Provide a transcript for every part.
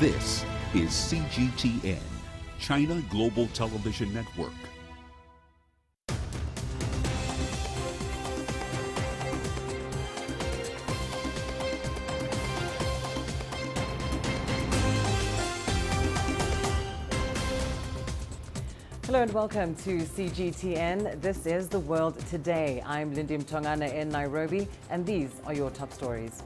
This is CGTN, China Global Television Network. Hello and welcome to CGTN. This is The World Today. I'm Lindy Mtongana in Nairobi, and these are your top stories.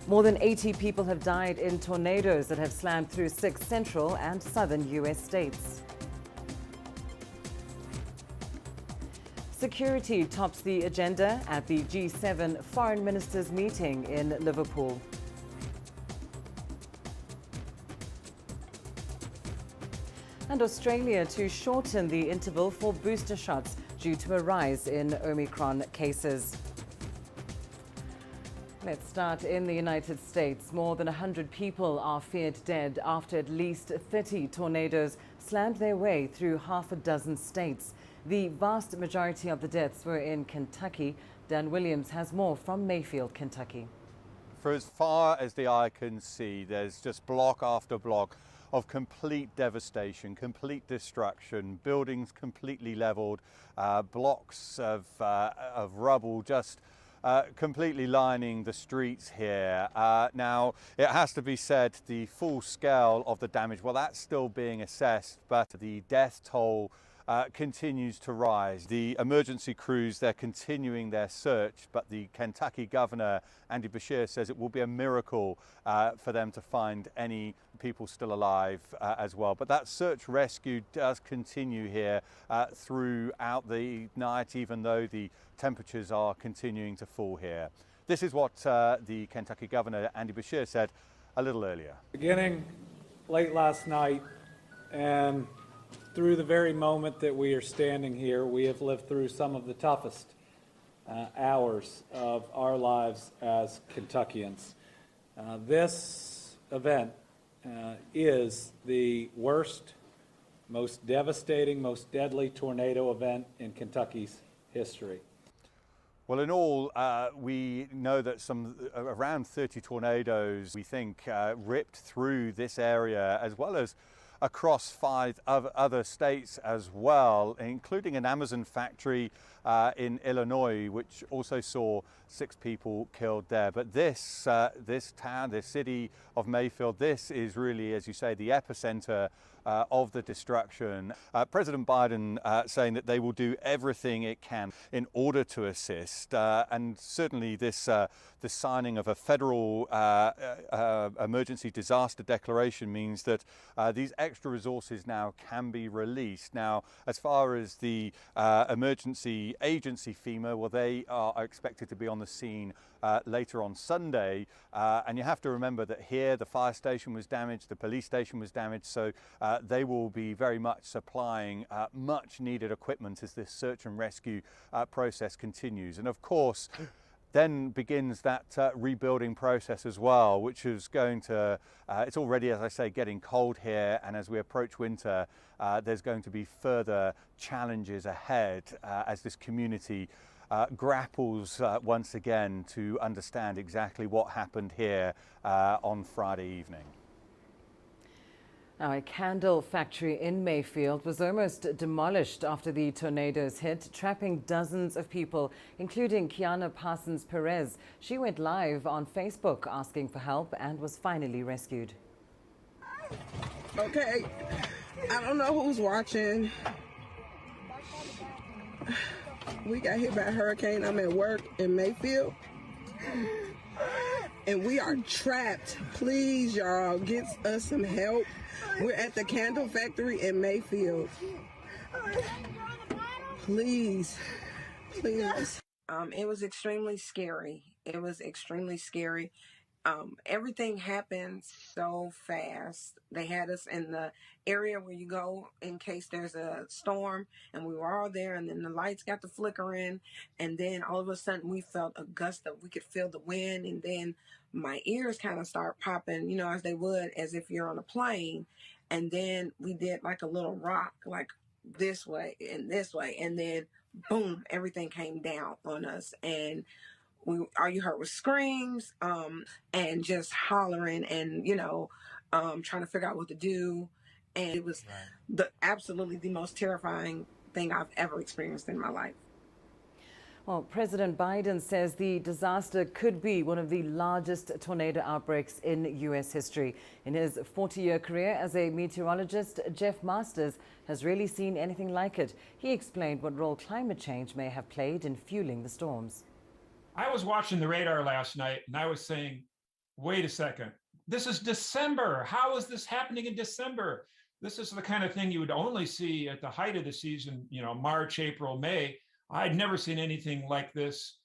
More than 80 people have died in tornadoes that have slammed through 6 central and southern U.S. states. Security tops the agenda at the G7 Foreign Ministers meeting in Liverpool. And Australia to shorten the interval for booster shots due to a rise in Omicron cases. Let's start in the United States. More than 100 people are feared dead after at least 30 tornadoes slammed their way through half a dozen states. The vast majority of the deaths were in Kentucky. Dan Williams has more from Mayfield, Kentucky. For as far as the eye can see, there's just block after block of complete devastation, complete destruction, buildings completely leveled, blocks of rubble just completely lining the streets here. Now, it has to be said, the full scale of the damage, well, that's still being assessed, but the death toll continues to rise. The emergency crews, they're continuing their search, but the Kentucky governor, Andy Beshear, says it will be a miracle for them to find any people still alive as well. But that search rescue does continue here throughout the night, even though the temperatures are continuing to fall here. This is what the Kentucky governor, Andy Beshear, said a little earlier. Beginning late last night and through the very moment that we are standing here, we have lived through some of the toughest hours of our lives as Kentuckians. This event is the worst, most devastating, most deadly tornado event in Kentucky's history. Well, in all, we know that around 30 tornadoes, we think, ripped through this area, as well as across 5 other states as well, including an Amazon factory in Illinois, which also saw 6 people killed there. But this town, this city of Mayfield, this is really, as you say, the epicenter of the destruction. President Biden saying that they will do everything it can in order to assist, and certainly this the signing of a federal emergency disaster declaration means that these extra resources now can be released. Now, as far as the emergency agency FEMA, well, they are expected to be on the scene later on Sunday, and you have to remember that here the fire station was damaged, the police station was damaged, so they will be very much supplying much needed equipment as this search and rescue process continues. And of course, then begins that rebuilding process as well, which is going to, it's already, as I say, getting cold here, and as we approach winter, there's going to be further challenges ahead as this community grapples once again to understand exactly what happened here on Friday evening. Now, a candle factory in Mayfield was almost demolished after the tornadoes hit, trapping dozens of people, including Kiana Parsons Perez. She went live on Facebook asking for help and was finally rescued. Okay, I don't know who's watching. We got hit by a hurricane. I'm at work in Mayfield, and we are trapped. Please, y'all, get us some help. We're at the candle factory in Mayfield. Please, please. It was extremely scary. It was extremely scary. Everything happened so fast. They had us in the area where you go in case there's a storm, and we were all there, and then the lights got to flickering, and then all of a sudden we felt a gust of, we could feel the wind, and then my ears kind of start popping, you know, as they would, as if you're on a plane. And then we did like a little rock, like this way, and then boom, everything came down on us, and all you heard was screams, and just hollering, and trying to figure out what to do. And it was absolutely the most terrifying thing I've ever experienced in my life. Well, President Biden says the disaster could be one of the largest tornado outbreaks in U.S. history. In his 40-year career as a meteorologist, Jeff Masters has really seen anything like it. He explained what role climate change may have played in fueling the storms. I was watching the radar last night and I was saying, wait a second, this is December. How is this happening in December? This is the kind of thing you would only see at the height of the season, March, April, May. I'd never seen anything like this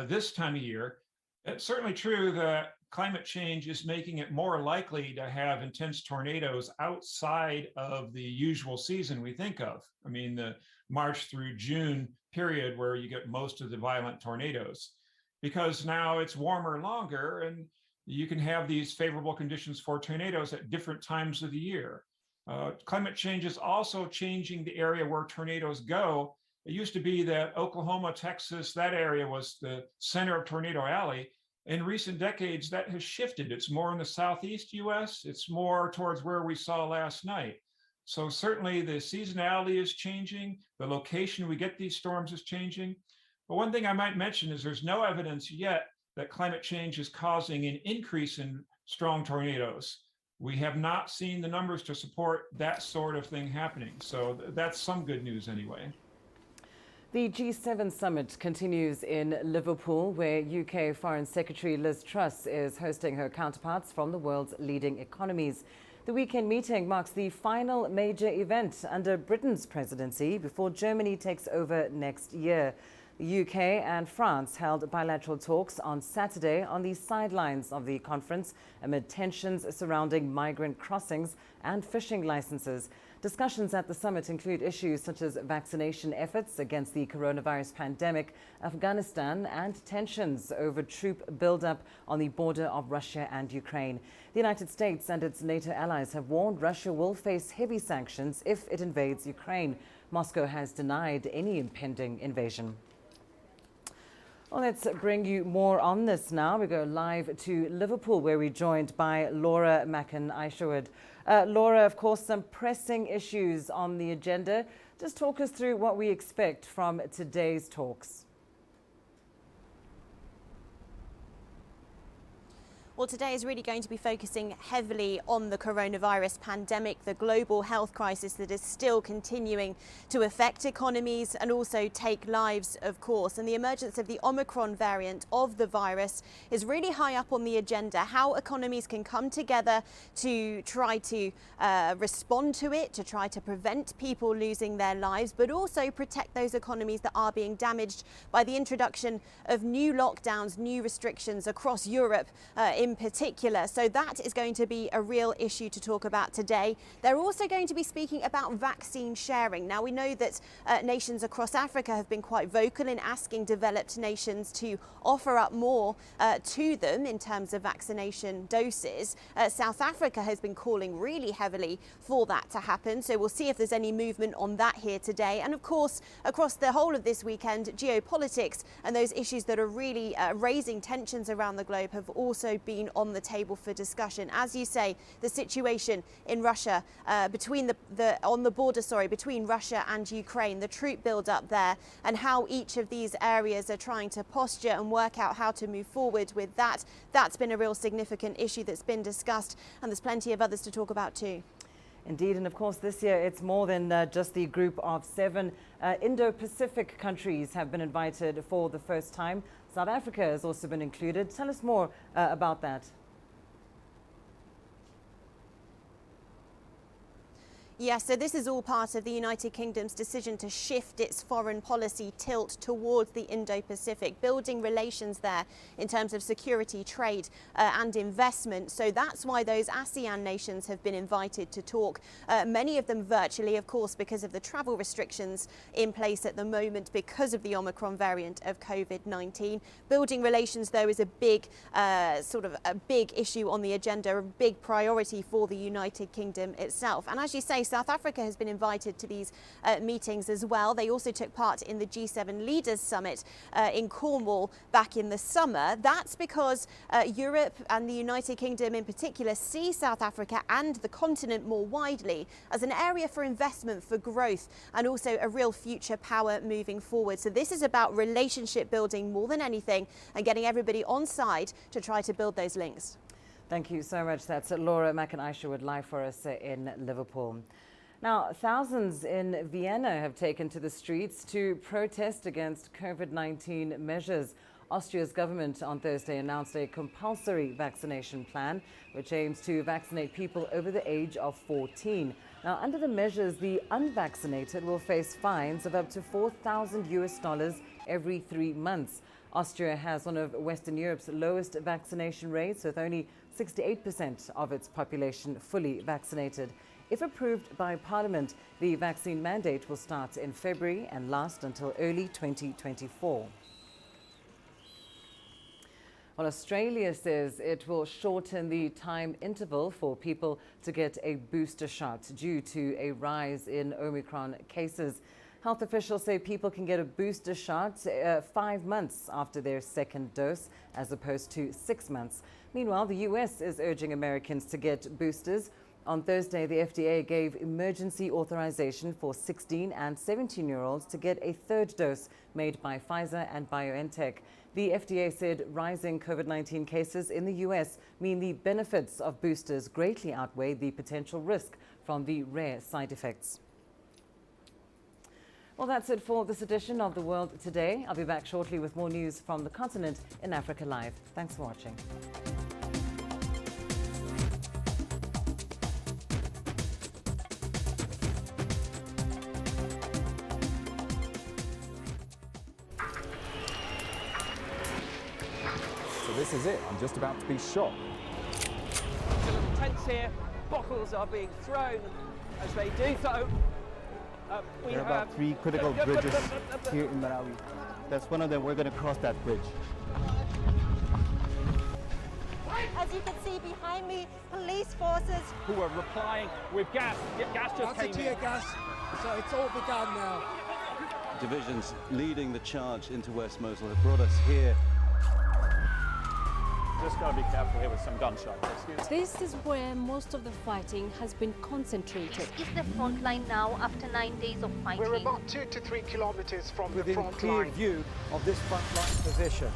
this time of year. It's certainly true that climate change is making it more likely to have intense tornadoes outside of the usual season we think of. I mean, the March through June period where you get most of the violent tornadoes, because now it's warmer longer and you can have these favorable conditions for tornadoes at different times of the year. Climate change is also changing the area where tornadoes go. It used to be that Oklahoma, Texas, that area was the center of Tornado Alley. In recent decades, that has shifted. It's more in the southeast U.S. It's more towards where we saw last night. So certainly the seasonality is changing. The location we get these storms is changing. But one thing I might mention is there's no evidence yet that climate change is causing an increase in strong tornadoes. We have not seen the numbers to support that sort of thing happening. So that's some good news anyway. The G7 summit continues in Liverpool, where UK Foreign Secretary Liz Truss is hosting her counterparts from the world's leading economies. The weekend meeting marks the final major event under Britain's presidency before Germany takes over next year. The UK and France held bilateral talks on Saturday on the sidelines of the conference amid tensions surrounding migrant crossings and fishing licenses. Discussions at the summit include issues such as vaccination efforts against the coronavirus pandemic, Afghanistan, and tensions over troop buildup on the border of Russia and Ukraine. The United States and its NATO allies have warned Russia will face heavy sanctions if it invades Ukraine. Moscow has denied any impending invasion. Well, let's bring you more on this now. We go live to Liverpool, where we're joined by Laura Mackin-Aisherwood. Laura, of course, some pressing issues on the agenda. Just talk us through what we expect from today's talks. Well, today is really going to be focusing heavily on the coronavirus pandemic, the global health crisis that is still continuing to affect economies and also take lives, of course. And the emergence of the Omicron variant of the virus is really high up on the agenda, how economies can come together to try to respond to it, to try to prevent people losing their lives, but also protect those economies that are being damaged by the introduction of new lockdowns, new restrictions across Europe in particular. So that is going to be a real issue to talk about today. They're also going to be speaking about vaccine sharing. Now, we know that nations across Africa have been quite vocal in asking developed nations to offer up more to them in terms of vaccination doses. South Africa has been calling really heavily for that to happen. So we'll see if there's any movement on that here today. And of course, across the whole of this weekend, geopolitics and those issues that are really raising tensions around the globe have also been on the table for discussion. As you say, the situation in Russia, between on the border, between Russia and Ukraine, the troop build-up there, and how each of these areas are trying to posture and work out how to move forward with that. That's been a real significant issue that's been discussed, and there's plenty of others to talk about too. Indeed, and of course this year it's more than just the group of 7 Indo-Pacific countries have been invited for the first time. South Africa has also been included. Tell us more about that. Yes, so this is all part of the United Kingdom's decision to shift its foreign policy tilt towards the Indo-Pacific, building relations there in terms of security, trade and investment. So that's why those ASEAN nations have been invited to talk, many of them virtually, of course, because of the travel restrictions in place at the moment because of the Omicron variant of COVID-19. Building relations, though, is a big big issue on the agenda, a big priority for the United Kingdom itself. And as you say, South Africa has been invited to these meetings as well. They also took part in the G7 Leaders Summit in Cornwall back in the summer. That's because Europe and the United Kingdom in particular see South Africa and the continent more widely as an area for investment, for growth, and also a real future power moving forward. So this is about relationship building more than anything and getting everybody on side to try to build those links. Thank you so much. That's Laura McIntyre live for us in Liverpool. Now, thousands in Vienna have taken to the streets to protest against COVID-19 measures. Austria's government on Thursday announced a compulsory vaccination plan, which aims to vaccinate people over the age of 14. Now, under the measures, the unvaccinated will face fines of up to $4,000 every 3 months. Austria has one of Western Europe's lowest vaccination rates, with only 68% of its population fully vaccinated. If approved by Parliament, the vaccine mandate will start in February and last until early 2024. Well, Australia says it will shorten the time interval for people to get a booster shot due to a rise in Omicron cases. Health officials say people can get a booster shot 5 months after their second dose, as opposed to 6 months. Meanwhile, the US is urging Americans to get boosters. On Thursday, the FDA gave emergency authorization for 16 and 17-year-olds to get a third dose made by Pfizer and BioNTech. The FDA said rising COVID-19 cases in the US mean the benefits of boosters greatly outweigh the potential risk from the rare side effects. Well, that's it for this edition of The World Today. I'll be back shortly with more news from the continent in Africa Live. Thanks for watching. So this is it. I'm just about to be shot. The little tents here, bottles are being thrown as they do so. There are about 3 critical bridges here in Malawi. That's one of them. We're going to cross that bridge. As you can see behind me, police forces Who are replying with gas. Gas just came in. gas, so it's all begun now. Divisions leading the charge into West Mosul have brought us here. Just got to be careful here with some gunshots. This is where most of the fighting has been concentrated. This is the front line now after 9 days of fighting. We're about 2 to 3 kilometers from the Within front clear line. view of this front line position.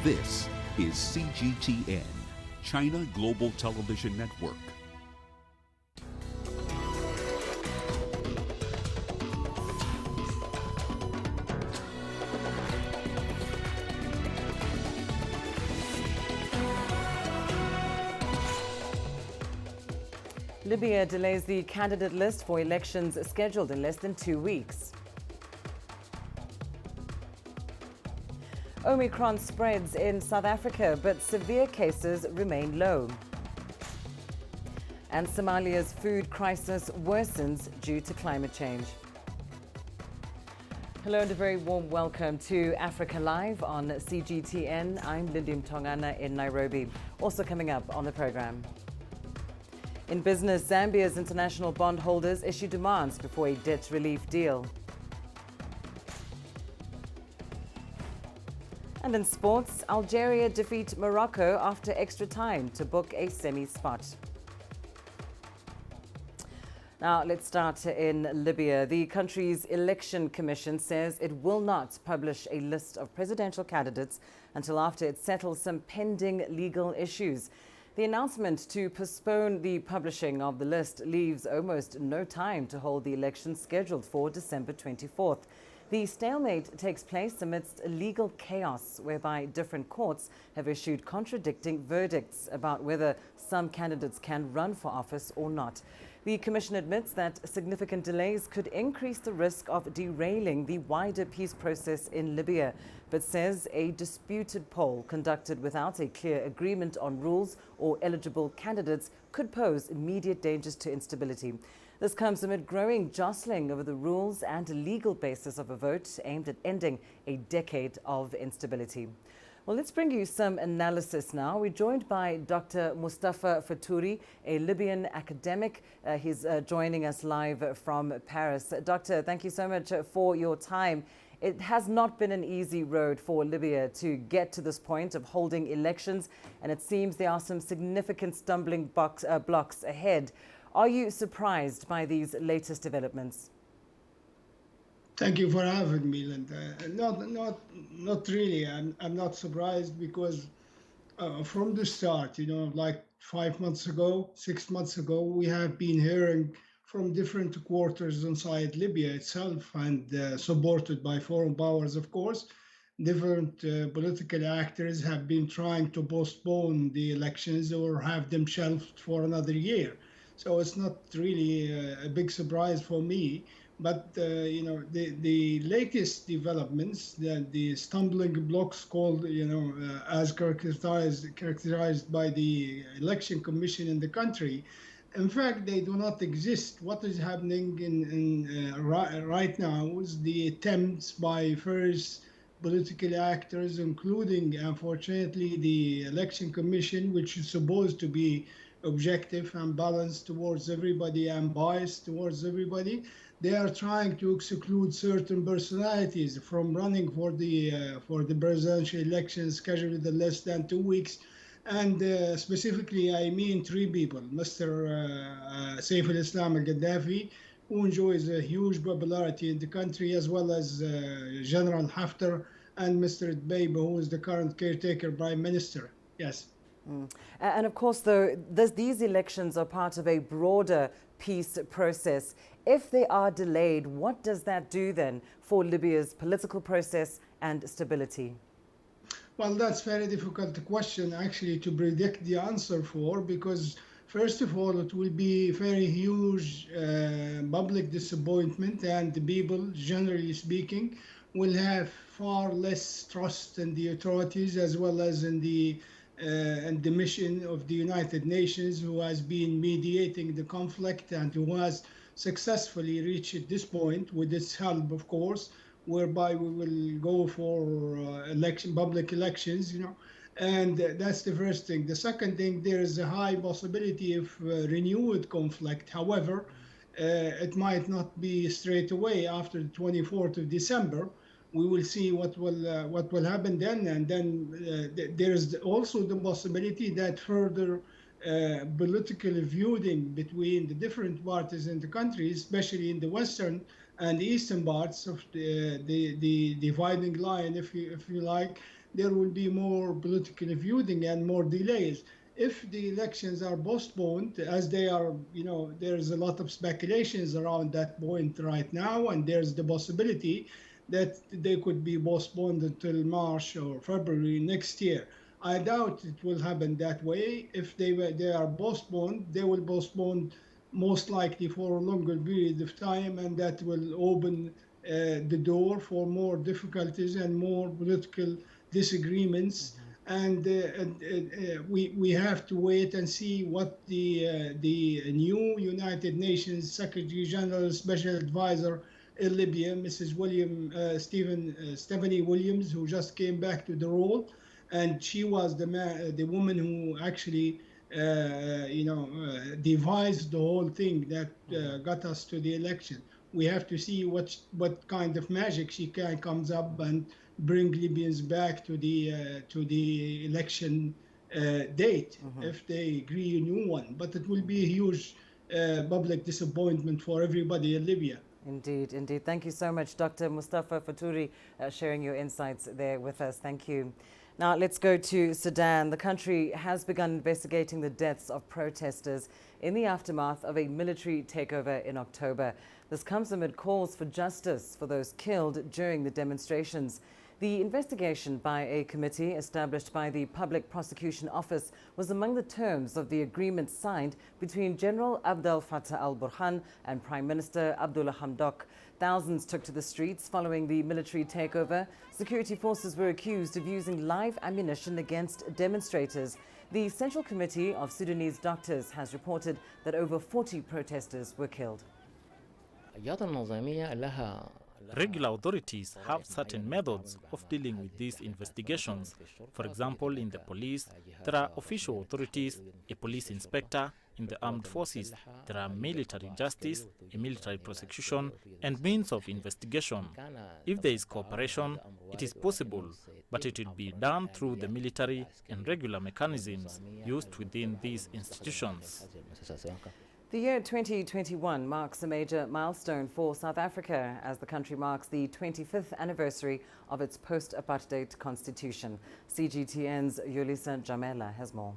This is CGTN, China Global Television Network. Libya delays the candidate list for elections scheduled in less than 2 weeks. Omicron spreads in South Africa, but severe cases remain low. And Somalia's food crisis worsens due to climate change. Hello and a very warm welcome to Africa Live on CGTN. I'm Lindy Mtongana in Nairobi. Also coming up on the program. In business, Zambia's international bondholders issue demands before a debt relief deal. And in sports, Algeria defeat Morocco after extra time to book a semi-spot. Now, let's start in Libya. The country's election commission says it will not publish a list of presidential candidates until after it settles some pending legal issues. The announcement to postpone the publishing of the list leaves almost no time to hold the election scheduled for December 24th. The stalemate takes place amidst legal chaos whereby different courts have issued contradicting verdicts about whether some candidates can run for office or not. The Commission admits that significant delays could increase the risk of derailing the wider peace process in Libya, but says a disputed poll conducted without a clear agreement on rules or eligible candidates could pose immediate dangers to instability. This comes amid growing jostling over the rules and legal basis of a vote aimed at ending a decade of instability. Well, let's bring you some analysis now. We're joined by Dr. Mustafa Faturi, a Libyan academic. He's joining us live from Paris. Doctor, thank you so much for your time. It has not been an easy road for Libya to get to this point of holding elections, and it seems there are some significant stumbling blocks ahead. Are you surprised by these latest developments? Thank you for having me, Linda. Not really. I'm not surprised because from the start, like 5 months ago, 6 months ago, we have been hearing from different quarters inside Libya itself and supported by foreign powers, of course. Different political actors have been trying to postpone the elections or have them shelved for another year. So it's not really a big surprise for me. But the latest developments, the stumbling blocks called, as characterized by the election commission in the country, in fact, they do not exist. What is happening right now is the attempts by various political actors, including, unfortunately, the election commission, which is supposed to be objective and balanced towards everybody and biased towards everybody. They are trying to exclude certain personalities from running for the presidential elections scheduled in less than 2 weeks. And specifically, I mean 3 people. Mr. Saif al-Islam al-Gaddafi, who enjoys a huge popularity in the country, as well as General Haftar and Mr. Dbeiba, who is the current caretaker prime minister. Yes. And of course, though, these elections are part of a broader peace process. If they are delayed, what does that do then for Libya's political process and stability? Well, that's a very difficult question actually to predict the answer for, because first of all, it will be very huge public disappointment, and the people, generally speaking, will have far less trust in the authorities as well as in the mission of the United Nations, who has been mediating the conflict and who has successfully reached this point with its help, of course, whereby we will go for public elections, and that's the first thing. The second thing, there is a high possibility of renewed conflict. However, it might not be straight away after the 24th of December. We will see what will happen then, and then there's also the possibility that further political feuding between the different parties in the country, especially in the western and eastern parts of the dividing line, if you like, there will be more political feuding and more delays. If the elections are postponed, as they are, there's a lot of speculations around that point right now, and there's the possibility that they could be postponed until March or February next year. I doubt it will happen that way. If they are postponed, they will postpone most likely for a longer period of time, and that will open the door for more difficulties and more political disagreements. And we have to wait and see what the new United Nations Secretary General Special Advisor in Libya, Mrs. Stephanie Williams, who just came back to the role, and she was the woman who actually devised the whole thing that got us to the election. We have to see what kind of magic she comes up and bring Libyans back to the election date if they agree a new one. But it will be a huge public disappointment for everybody in Libya. Indeed, indeed. Thank you so much, Dr. Mustafa Faturi, sharing your insights there with us. Thank you. Now, let's go to Sudan. The country has begun investigating the deaths of protesters in the aftermath of a military takeover in October. This comes amid calls for justice for those killed during the demonstrations. The investigation by a committee established by the Public Prosecution Office was among the terms of the agreement signed between General Abdel Fattah al-Burhan and Prime Minister Abdullah Hamdok. Thousands took to the streets following the military takeover. Security forces were accused of using live ammunition against demonstrators. The Central Committee of Sudanese Doctors has reported that over 40 protesters were killed. Regular authorities have certain methods of dealing with these investigations. For example, in the police, there are official authorities, a police inspector. In the armed forces, there are military justice, a military prosecution, and means of investigation. If there is cooperation, it is possible, but it will be done through the military and regular mechanisms used within these institutions. The year 2021 marks a major milestone for South Africa as the country marks the 25th anniversary of its post-apartheid constitution. CGTN's Yulisa Jamela has more.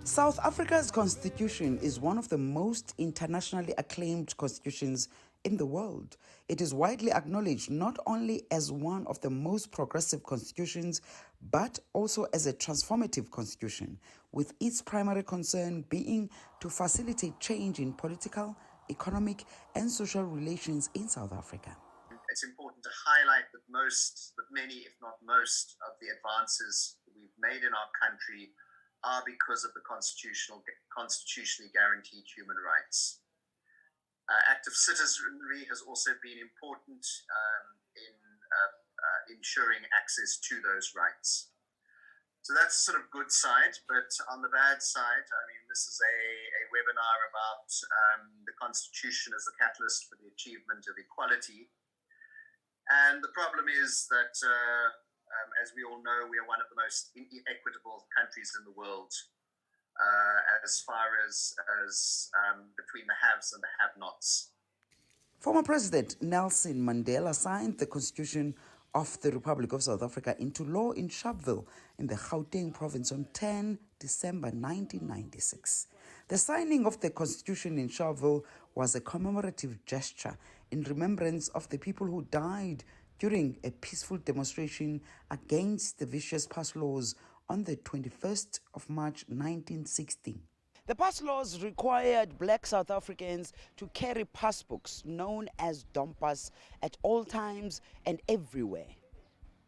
South Africa's constitution is one of the most internationally acclaimed constitutions in the world. It is widely acknowledged not only as one of the most progressive constitutions, but also as a transformative constitution, with its primary concern being to facilitate change in political, economic, and social relations in South Africa. It's important to highlight that many, if not most, of the advances we've made in our country are because of the constitutionally guaranteed human rights. Active citizenry has also been important in ensuring access to those rights. So that's the sort of good side, but on the bad side, I mean, this is a webinar about the Constitution as the catalyst for the achievement of equality. And the problem is that, as we all know, we are one of the most equitable countries in the world as far as between the haves and the have-nots. Former President Nelson Mandela signed the Constitution of the Republic of South Africa into law in Sharpeville in the Gauteng province on 10 December 1996. The signing of the Constitution in Sharpeville was a commemorative gesture in remembrance of the people who died during a peaceful demonstration against the vicious pass laws on the 21st of March 1960. The pass laws required black South Africans to carry passbooks known as dompas at all times and everywhere.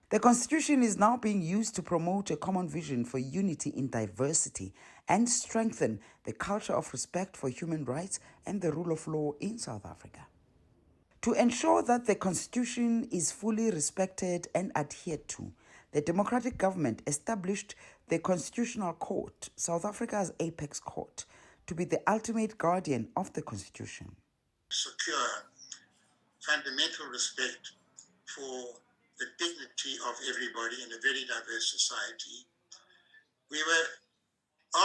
The Constitution is now being used to promote a common vision for unity in diversity and strengthen the culture of respect for human rights and the rule of law in South Africa. To ensure that the Constitution is fully respected and adhered to, the democratic government established the Constitutional Court, South Africa's apex court, to be the ultimate guardian of the Constitution. Secure fundamental respect for the dignity of everybody in a very diverse society. We were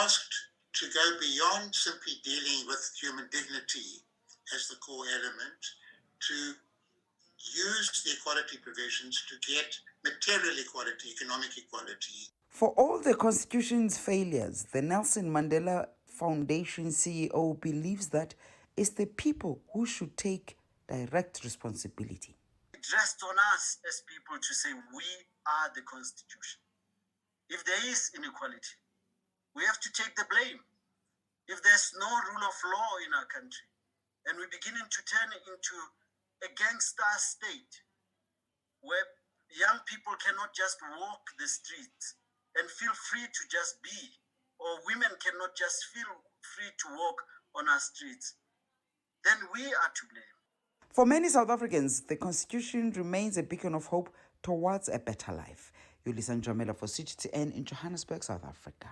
asked to go beyond simply dealing with human dignity as the core element, to use the equality provisions to get material equality, economic equality. For all the Constitution's failures, the Nelson Mandela Foundation CEO believes that it's the people who should take direct responsibility. It rests on us as people to say we are the Constitution. If there is inequality, we have to take the blame. If there's no rule of law in our country, and we're beginning to turn it into a gangster state, where young people cannot just walk the streets and feel free to just be, or women cannot just feel free to walk on our streets, then we are to blame. For many South Africans, the Constitution remains a beacon of hope towards a better life. Alicia for CGTN in Johannesburg, South Africa.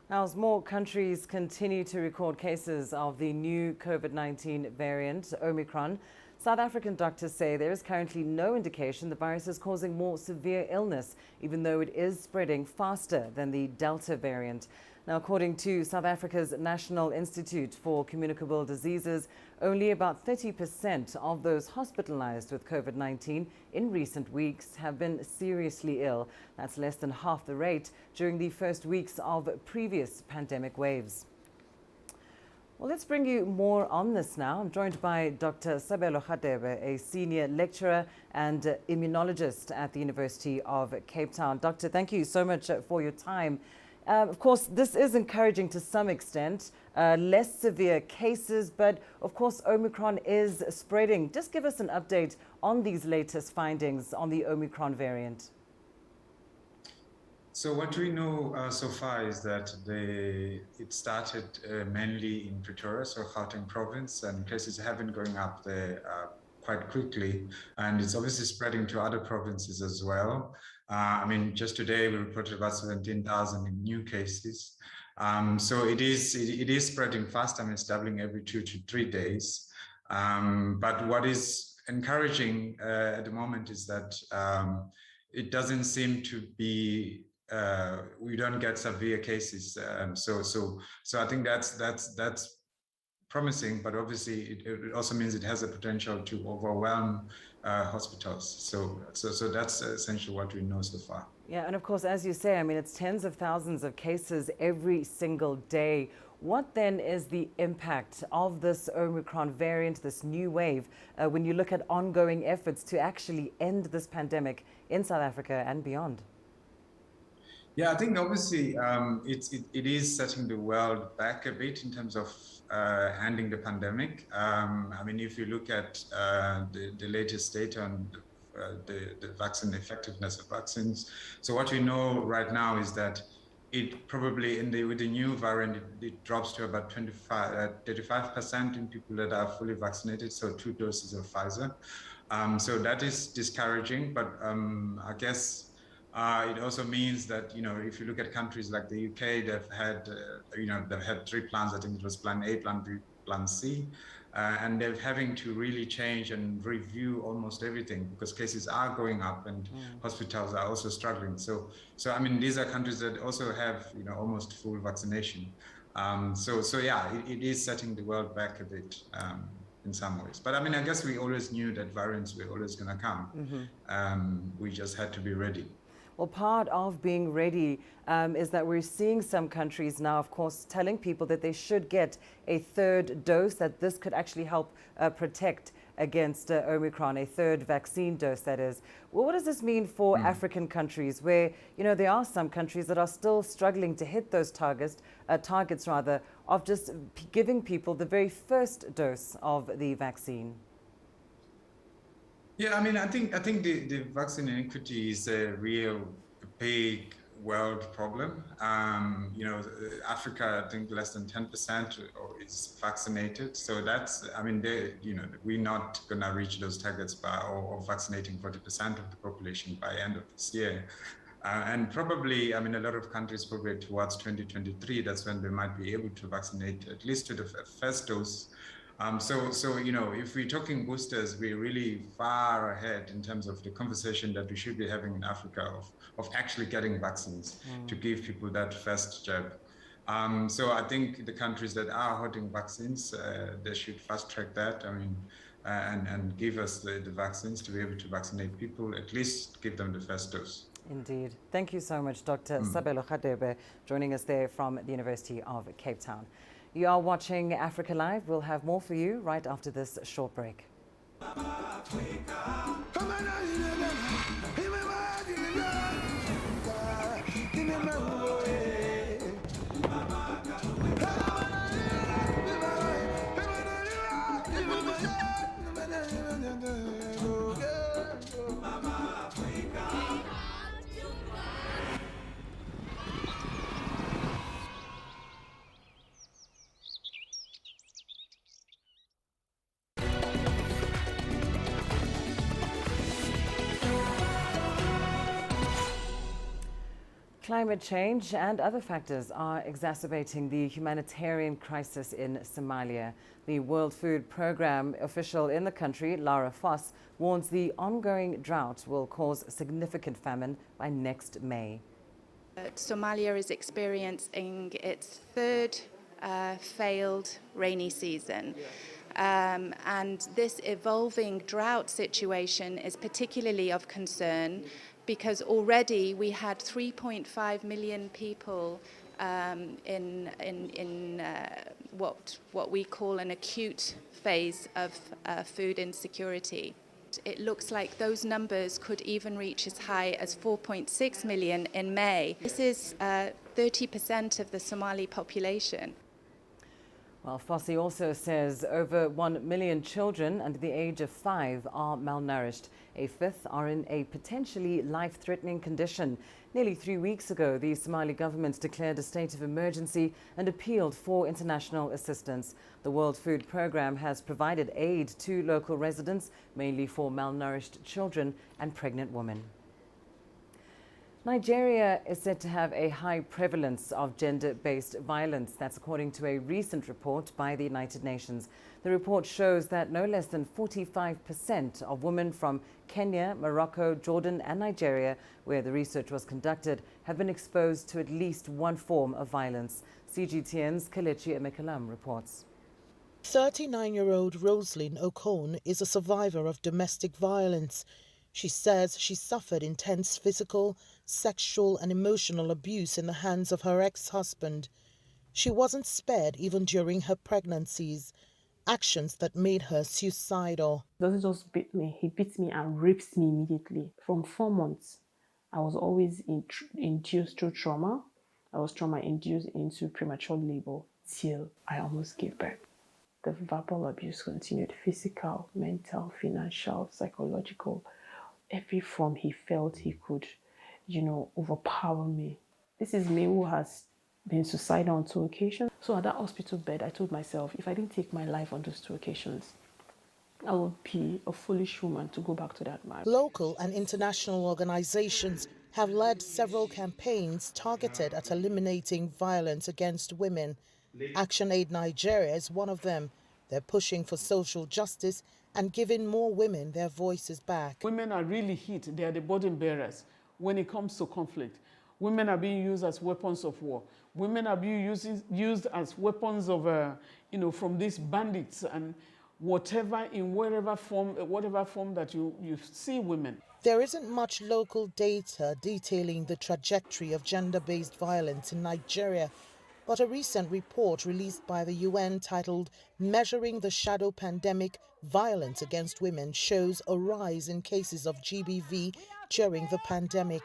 Now, as more countries continue to record cases of the new COVID-19 variant, Omicron, South African doctors say there is currently no indication the virus is causing more severe illness, even though it is spreading faster than the Delta variant. Now, according to South Africa's National Institute for Communicable Diseases, only about 30% of those hospitalized with COVID-19 in recent weeks have been seriously ill. That's less than half the rate during the first weeks of previous pandemic waves. Well, let's bring you more on this now. I'm joined by Dr. Sabelo Khatebe, a senior lecturer and immunologist at the University of Cape Town. Doctor, thank you so much for your time. Of course, this is encouraging to some extent, less severe cases, but of course, Omicron is spreading. Just give us an update on these latest findings on the Omicron variant. So what we know so far is that it started mainly in Pretoria, so Gauteng province, and cases have been going up there quite quickly, and it's obviously spreading to other provinces as well. I mean, just today we reported about 17,000 new cases. So it is spreading fast. I mean, it's doubling every 2 to 3 days. But what is encouraging at the moment is that it doesn't seem to be. We don't get severe cases. So I think that's promising, but obviously it also means it has the potential to overwhelm hospitals. So that's essentially what we know so far. Yeah, and of course, as you say, I mean, it's tens of thousands of cases every single day. What then is the impact of this Omicron variant, this new wave, when you look at ongoing efforts to actually end this pandemic in South Africa and beyond? Yeah, I think obviously it is setting the world back a bit in terms of handling the pandemic. I mean, if you look at the latest data on the vaccine effectiveness of vaccines, so what we know right now is that it probably with the new variant it drops to about 35% in people that are fully vaccinated, so 2 doses of Pfizer. So that is discouraging, but I guess. It also means that, you know, if you look at countries like the UK, they've had, they've had 3 plans. I think it was Plan A, Plan B, Plan C, and they're having to really change and review almost everything because cases are going up and hospitals are also struggling. So I mean, these are countries that also have, almost full vaccination. So yeah, it is setting the world back a bit. In some ways, but I mean, I guess we always knew that variants were always going to come. We just had to be ready. Well, part of being ready is that we're seeing some countries now, of course, telling people that they should get a 3rd dose, that this could actually help protect against Omicron, a 3rd vaccine dose, that is. Well, what does this mean for African countries where, there are some countries that are still struggling to hit those targets of just giving people the very first dose of the vaccine? Yeah, I mean, I think the vaccine inequity is a real big world problem. Africa, I think less than 10% is vaccinated. So that's, I mean, we're not going to reach those targets or vaccinating 40% of the population by end of this year. And probably, I mean, a lot of countries probably towards 2023, that's when they might be able to vaccinate at least to the first dose. So if we're talking boosters, we're really far ahead in terms of the conversation that we should be having in Africa of actually getting vaccines to give people that first jab. So I think the countries that are holding vaccines, they should fast track that. I mean, and give us the vaccines to be able to vaccinate people, at least give them the first dose. Indeed. Thank you so much, Dr. Sabelo Khadebe, joining us there from the University of Cape Town. You are watching Africa Live. We'll have more for you right after this short break. Climate change and other factors are exacerbating the humanitarian crisis in Somalia. The World Food Programme official in the country, Lara Foss, warns the ongoing drought will cause significant famine by next May. Somalia is experiencing its third failed rainy season. And this evolving drought situation is particularly of concern because already we had 3.5 million people in what we call an acute phase of food insecurity. It looks like those numbers could even reach as high as 4.6 million in May. This is 30% of the Somali population. Well, Fossey also says over 1 million children under the age of 5 are malnourished. A fifth are in a potentially life-threatening condition. Nearly 3 weeks ago, the Somali government declared a state of emergency and appealed for international assistance. The World Food Programme has provided aid to local residents, mainly for malnourished children and pregnant women. Nigeria is said to have a high prevalence of gender-based violence. That's according to a recent report by the United Nations. The report shows that no less than 45% of women from Kenya, Morocco, Jordan and Nigeria, where the research was conducted, have been exposed to at least one form of violence. CGTN's Kelechi Emekalam reports. 39-year-old Roslyn Okon is a survivor of domestic violence. She says she suffered intense physical, sexual and emotional abuse in the hands of her ex-husband. She wasn't spared even during her pregnancies, actions that made her suicidal. He doesn't just beat me, he beats me and rapes me immediately. From 4 months, I was always induced through trauma. I was trauma-induced into premature labor till I almost gave birth. The verbal abuse continued, physical, mental, financial, psychological. Every form he felt he could, overpower me. This is me who has been suicidal on 2 occasions. So at that hospital bed, I told myself, if I didn't take my life on those 2 occasions, I would be a foolish woman to go back to that man. Local and international organizations have led several campaigns targeted at eliminating violence against women. ActionAid Nigeria is one of them. They're pushing for social justice and giving more women their voices back. Women are really hit. They are the burden bearers when it comes to conflict. Women are being used as weapons of war. Women are being used as weapons of, from these bandits and whatever form that you see women. There isn't much local data detailing the trajectory of gender-based violence in Nigeria, but a recent report released by the UN titled Measuring the Shadow Pandemic, Violence Against Women shows a rise in cases of GBV during the pandemic.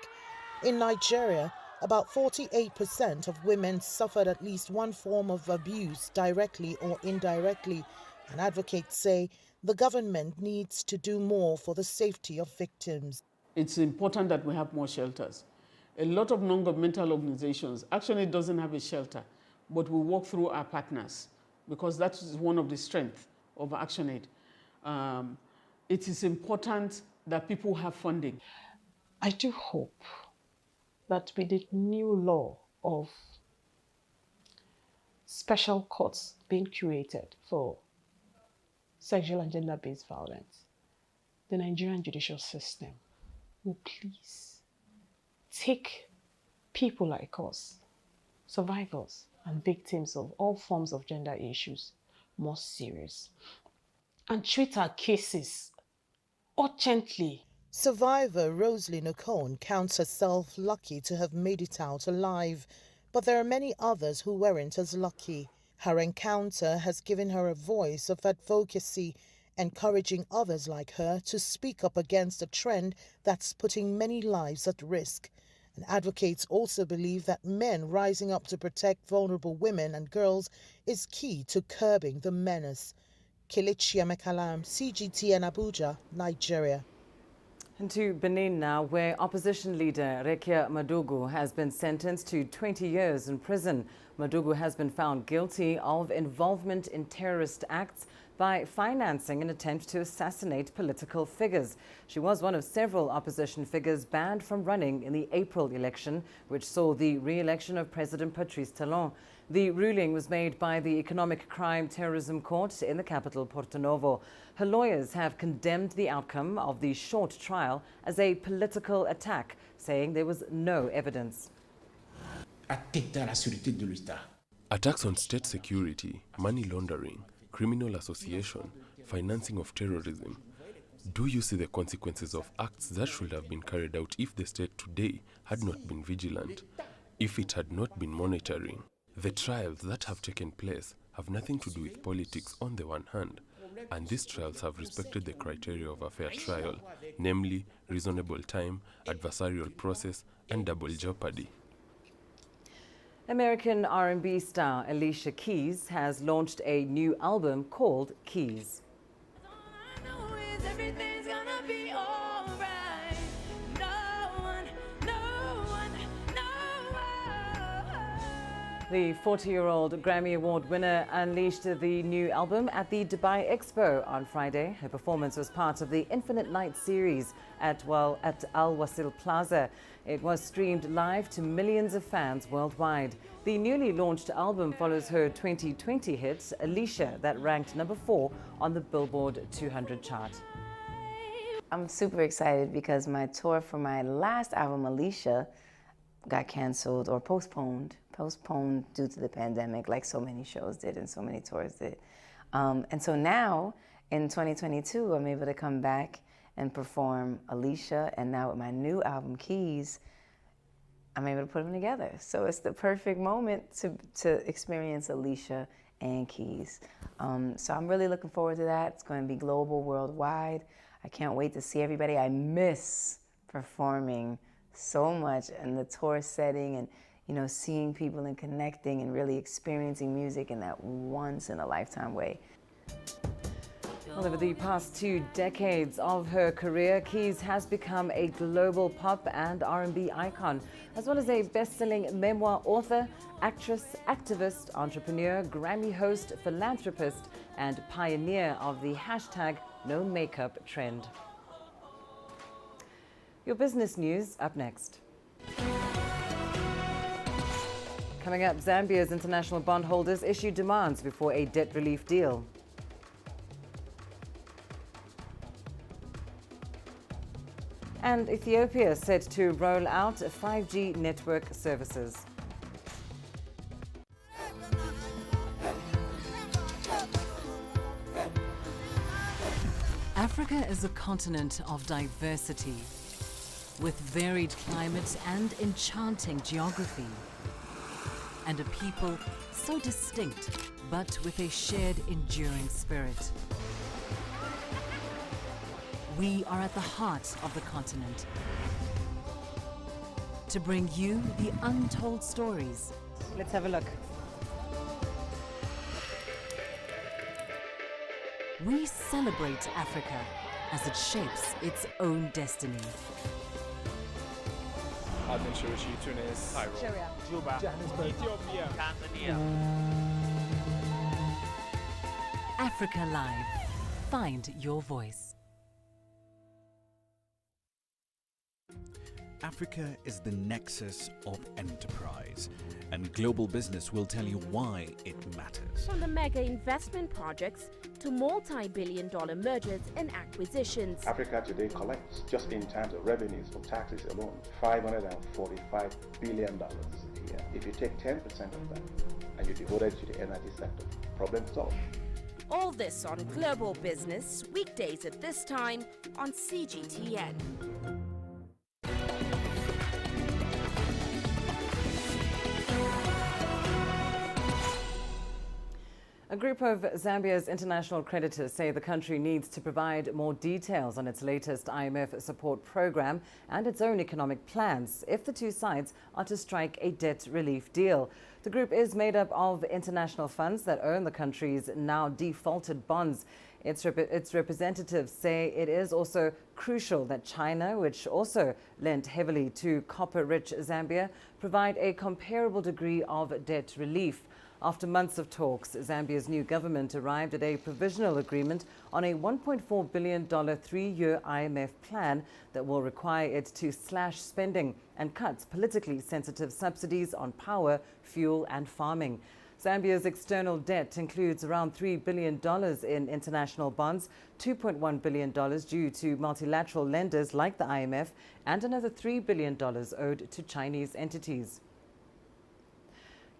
In Nigeria, about 48% of women suffered at least one form of abuse, directly or indirectly, and advocates say the government needs to do more for the safety of victims. It's important that we have more shelters. A lot of non-governmental organizations, actually doesn't have a shelter, but we work through our partners because that is one of the strengths of ActionAid. It is important that people have funding. I do hope that with the new law of special courts being created for sexual and gender-based violence, the Nigerian judicial system will please take people like us, survivors and victims of all forms of gender issues, more serious. and treat our cases urgently. Survivor Rosalie Okon counts herself lucky to have made it out alive, but there are many others who weren't as lucky. Her encounter has given her a voice of advocacy, encouraging others like her to speak up against a trend that's putting many lives at risk. And advocates also believe that men rising up to protect vulnerable women and girls is key to curbing the menace. Alicia, CGTN Abuja, Nigeria. And to Benin now, where opposition leader Rekia Madugu has been sentenced to 20 years in prison. Madugu has been found guilty of involvement in terrorist acts by financing an attempt to assassinate political figures. She was one of several opposition figures banned from running in the April election, which saw the re-election of President Patrice Talon. The ruling was made by the Economic Crime Terrorism Court in the capital, Porto Novo. Her lawyers have condemned the outcome of the short trial as a political attack, saying there was no evidence. Attacks on state security, money laundering, criminal association, financing of terrorism. Do you see the consequences of acts that should have been carried out if the state today had not been vigilant, if it had not been monitoring? The trials that have taken place have nothing to do with politics on the one hand, and these trials have respected the criteria of a fair trial, namely reasonable time, adversarial process, and double jeopardy. American R&B star Alicia Keys has launched a new album called Keys. The 40-year-old Grammy Award winner unleashed the new album at the Dubai Expo on Friday. Her performance was part of the Infinite Night series at Al Wassil Plaza. It was streamed live to millions of fans worldwide. The newly launched album follows her 2020 hit, Alicia, that ranked number 4 on the Billboard 200 chart. I'm super excited because my tour for my last album, Alicia, got canceled or postponed due to the pandemic, like so many shows did and so many tours did. And so now, in 2022, I'm able to come back and perform Alicia, and now with my new album, Keys, I'm able to put them together. So it's the perfect moment to experience Alicia and Keys. So I'm really looking forward to that. It's going to be global, worldwide. I can't wait to see everybody. I miss performing so much in the tour setting and seeing people and connecting and really experiencing music in that once-in-a-lifetime way. Well, over the past 2 decades of her career, Keys has become a global pop and R&B icon, as well as a best-selling memoir author, actress, activist, entrepreneur, Grammy host, philanthropist, and pioneer of the #NoMakeup trend. Your business news up next. Coming up, Zambia's international bondholders issue demands before a debt relief deal. And Ethiopia set to roll out 5G network services. Africa is a continent of diversity, with varied climate and enchanting geography, and a people so distinct, but with a shared enduring spirit. We are at the heart of the continent to bring you the untold stories. Let's have a look. We celebrate Africa as it shapes its own destiny. Tunis, Cairo, Juba, Johannesburg, Ethiopia, Tanzania. Africa Live. Find your voice. Africa is the nexus of enterprise, and global business will tell you why it matters. From the mega investment projects to multi-billion-dollar mergers and acquisitions. Africa today collects, just in terms of revenues from taxes alone, $545 billion a year. If you take 10% of that and you devote it to the energy sector, problem solved. All this on Global Business, weekdays at this time on CGTN. A group of Zambia's international creditors say the country needs to provide more details on its latest IMF support program and its own economic plans if the two sides are to strike a debt relief deal. The group is made up of international funds that own the country's now defaulted bonds. Its representatives say it is also crucial that China, which also lent heavily to copper-rich Zambia, provide a comparable degree of debt relief. After months of talks, Zambia's new government arrived at a provisional agreement on a $1.4 billion three-year IMF plan that will require it to slash spending and cut politically sensitive subsidies on power, fuel and farming. Zambia's external debt includes around $3 billion in international bonds, $2.1 billion due to multilateral lenders like the IMF, and another $3 billion owed to Chinese entities.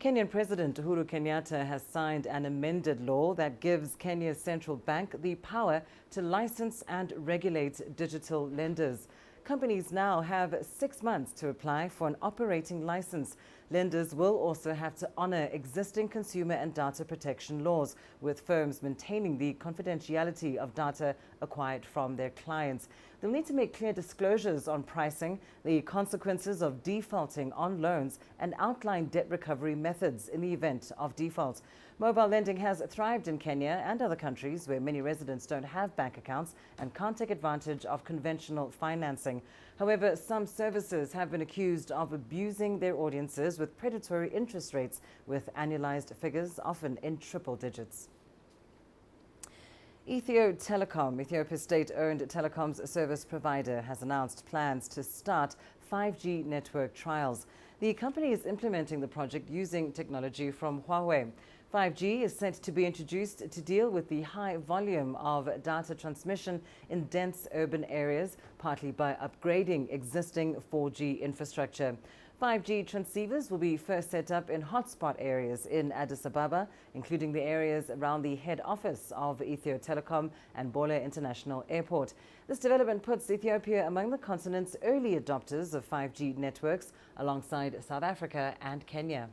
Kenyan President Uhuru Kenyatta has signed an amended law that gives Kenya's central bank the power to license and regulate digital lenders. Companies now have 6 months to apply for an operating license. Lenders will also have to honor existing consumer and data protection laws, with firms maintaining the confidentiality of data acquired from their clients. They'll need to make clear disclosures on pricing, the consequences of defaulting on loans, and outline debt recovery methods in the event of default. Mobile lending has thrived in Kenya and other countries where many residents don't have bank accounts and can't take advantage of conventional financing. However, some services have been accused of abusing their audiences with predatory interest rates, with annualized figures often in triple digits. Ethio Telecom, Ethiopia's state-owned telecoms service provider, has announced plans to start 5G network trials. The company is implementing the project using technology from Huawei. 5G is set to be introduced to deal with the high volume of data transmission in dense urban areas, partly by upgrading existing 4G infrastructure. 5G transceivers will be first set up in hotspot areas in Addis Ababa, including the areas around the head office of Ethio Telecom and Bole International Airport. This development puts Ethiopia among the continent's early adopters of 5G networks, alongside South Africa and Kenya.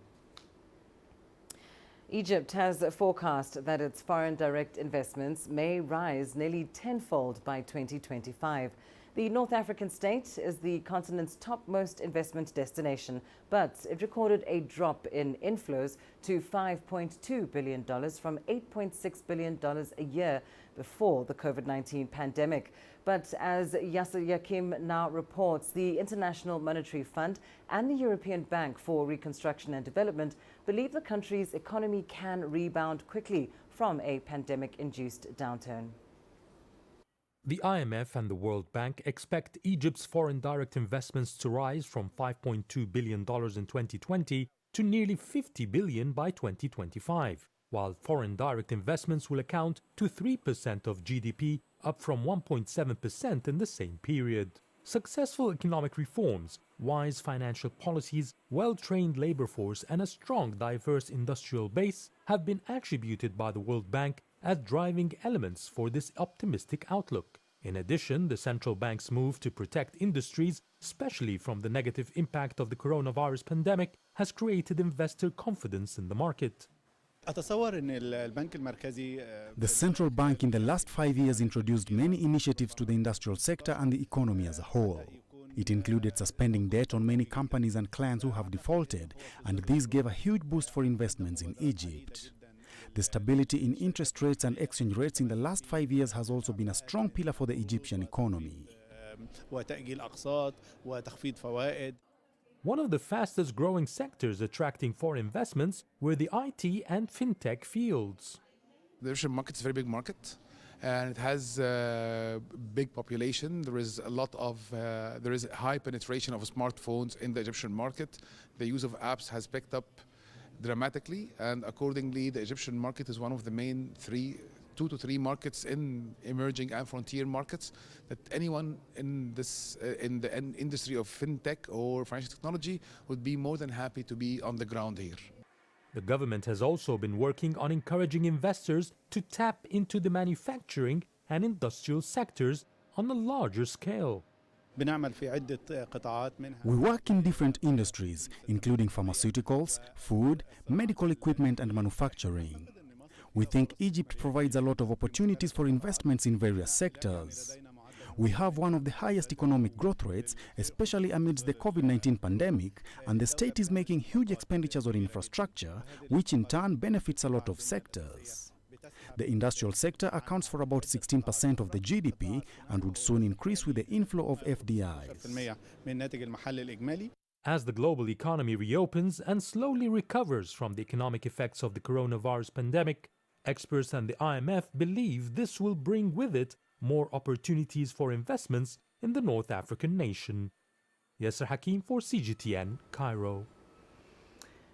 Egypt has forecast that its foreign direct investments may rise nearly tenfold by 2025. The North African state is the continent's topmost investment destination, but it recorded a drop in inflows to $5.2 billion from $8.6 billion a year before the COVID-19 pandemic. But as Yasser Yakim now reports, the International Monetary Fund and the European Bank for Reconstruction and Development believe the country's economy can rebound quickly from a pandemic-induced downturn. The IMF and the World Bank expect Egypt's foreign direct investments to rise from $5.2 billion in 2020 to nearly $50 billion by 2025, while foreign direct investments will account to 3% of GDP, up from 1.7% in the same period. Successful economic reforms, wise financial policies, well-trained labor force, and a strong, diverse industrial base have been attributed by the World Bank as driving elements for this optimistic outlook. In addition, the central bank's move to protect industries, especially from the negative impact of the coronavirus pandemic, has created investor confidence in the market. The central bank in the last 5 years introduced many initiatives to the industrial sector and the economy as a whole. It included suspending debt on many companies and clients who have defaulted, and this gave a huge boost for investments in Egypt. The stability in interest rates and exchange rates in the last 5 years has also been a strong pillar for the Egyptian economy. One of the fastest growing sectors attracting foreign investments were the IT and fintech fields. The Egyptian market is a very big market, and it has a big population. There is a high penetration of smartphones in the Egyptian market. The use of apps has picked up dramatically, and accordingly the Egyptian market is one of the main 2 to 3 markets in emerging and frontier markets that anyone in the industry of fintech or financial technology would be more than happy to be on the ground here. The government has also been working on encouraging investors to tap into the manufacturing and industrial sectors on a larger scale. We work in different industries, including pharmaceuticals, food, medical equipment and manufacturing. We think Egypt provides a lot of opportunities for investments in various sectors. We have one of the highest economic growth rates, especially amidst the COVID-19 pandemic, and the state is making huge expenditures on infrastructure, which in turn benefits a lot of sectors. The industrial sector accounts for about 16% of the GDP and would soon increase with the inflow of FDIs. As the global economy reopens and slowly recovers from the economic effects of the coronavirus pandemic, experts and the IMF believe this will bring with it more opportunities for investments in the North African nation. Yasser Hakim for CGTN, Cairo.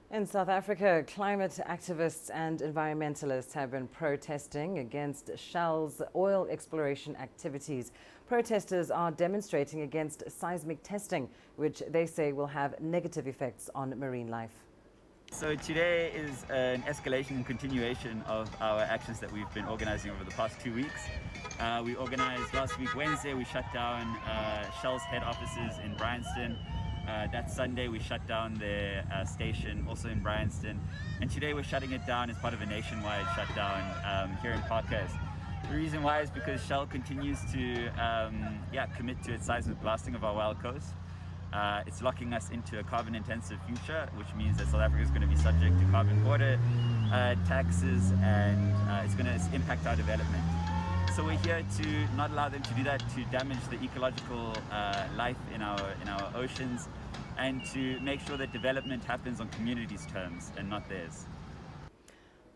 In South Africa, climate activists and environmentalists have been protesting against Shell's oil exploration activities. Protesters are demonstrating against seismic testing, which they say will have negative effects on marine life. So today is an escalation and continuation of our actions that we've been organizing over the past 2 weeks. We organized last week Wednesday, we shut down Shell's head offices in Bryanston. That Sunday we shut down the station also in Bryanston. And today we're shutting it down as part of a nationwide shutdown here in Parkhurst. The reason why is because Shell continues to commit to its seismic blasting of our wild coast. It's locking us into a carbon-intensive future, which means that South Africa is going to be subject to carbon border taxes, and it's going to impact our development. So we're here to not allow them to do that, to damage the ecological life in our oceans, and to make sure that development happens on communities' terms and not theirs.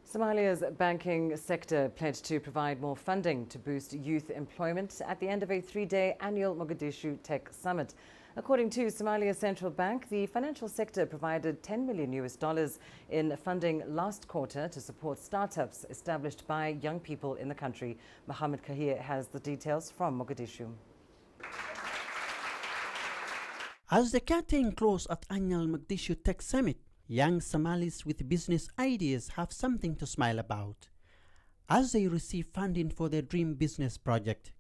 Somalia's banking sector pledged to provide more funding to boost youth employment at the end of a 3-day annual Mogadishu Tech Summit. According to Somalia's central bank, the financial sector provided $10 million in funding last quarter to support startups established by young people in the country. Mohammed Kahir has the details from Mogadishu. As the curtain closes at annual Mogadishu Tech Summit, young Somalis with business ideas have something to smile about as they receive funding for their dream business project.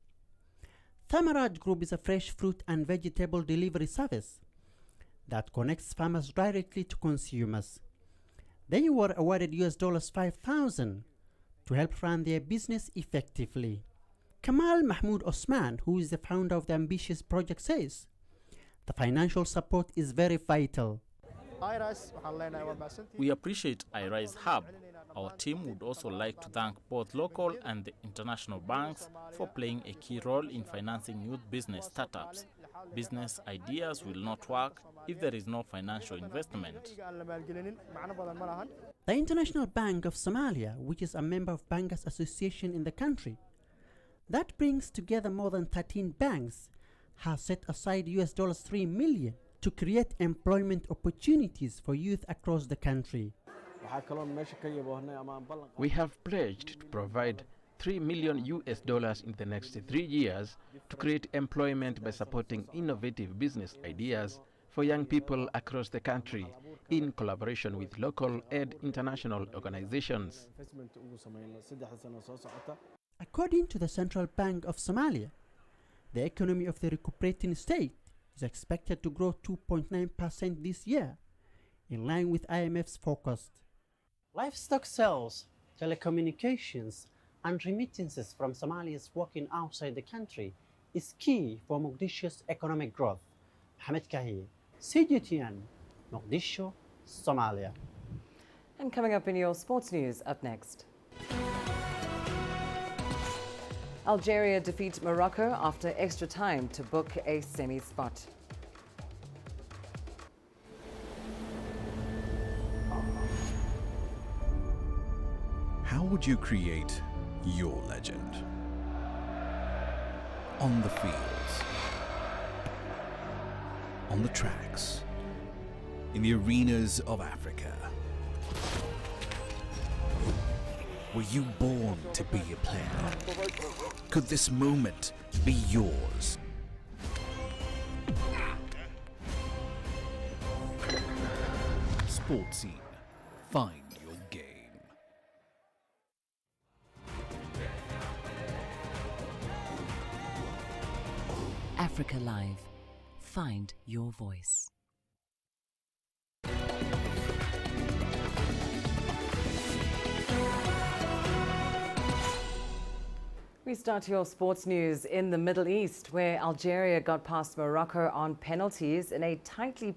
Thamaraj Group is a fresh fruit and vegetable delivery service that connects farmers directly to consumers. They were awarded $5,000 to help run their business effectively. Kamal Mahmoud Osman, who is the founder of the ambitious project, says the financial support is very vital. We appreciate iRise Hub. Our team would also like to thank both local and the international banks for playing a key role in financing youth business startups. Business ideas will not work if there is no financial investment. The International Bank of Somalia, which is a member of Bankers Association in the country, that brings together more than 13 banks, has set aside $3 million to create employment opportunities for youth across the country. We have pledged to provide $3 million in the next 3 years to create employment by supporting innovative business ideas for young people across the country in collaboration with local and international organizations. According to the Central Bank of Somalia, the economy of the recuperating state is expected to grow 2.9% this year, in line with IMF's forecast. Livestock sales, telecommunications, and remittances from Somalians working outside the country is key for Mogadishu's economic growth. Mohammed Kahir, CGTN, Mogadishu, Somalia. And coming up in your sports news, up next. Algeria defeat Morocco after extra time to book a semi-spot. How would you create your legend? On the fields, on the tracks, in the arenas of Africa. Were you born to be a player? Could this moment be yours? Sports Scene. Find Africa Live. Find your voice. We start your sports news in the Middle East, where Algeria got past Morocco on penalties in a tightly